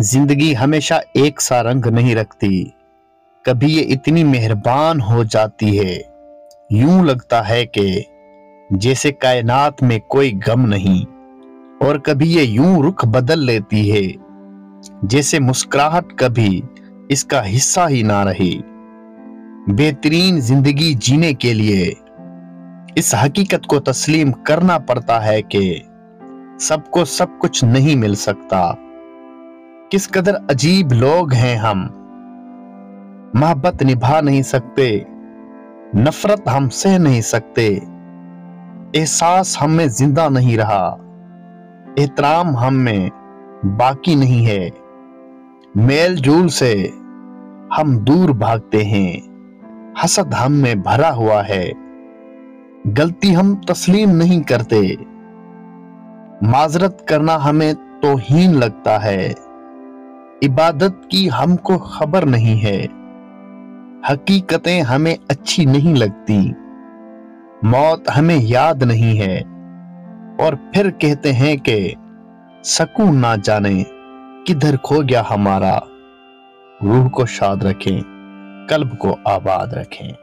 जिंदगी हमेशा एक सा रंग नहीं रखती। कभी ये इतनी मेहरबान हो जाती है, यूं लगता है कि जैसे कायनात में कोई गम नहीं। और कभी ये यूं रुख बदल लेती है, जैसे मुस्कुराहट कभी इसका हिस्सा ही ना रही। बेहतरीन जिंदगी जीने के लिए इस हकीकत को तस्लीम करना पड़ता है कि सबको सब कुछ नहीं मिल सकता। किस कदर अजीब लोग हैं हम, मोहब्बत निभा नहीं सकते, नफरत हम सह नहीं सकते, एहसास हम में जिंदा नहीं रहा, एहतराम हम में बाकी नहीं है। मेल जोल से हम दूर भागते हैं, हसद हम में भरा हुआ है, गलती हम तस्लीम नहीं करते, माजरत करना हमें तौहीन लगता है, इबादत की हमको खबर नहीं है, हकीकतें हमें अच्छी नहीं लगती, मौत हमें याद नहीं है। और फिर कहते हैं कि सकून ना जाने किधर खो गया हमारा। रूह को शाद रखें, कल्ब को आबाद रखें।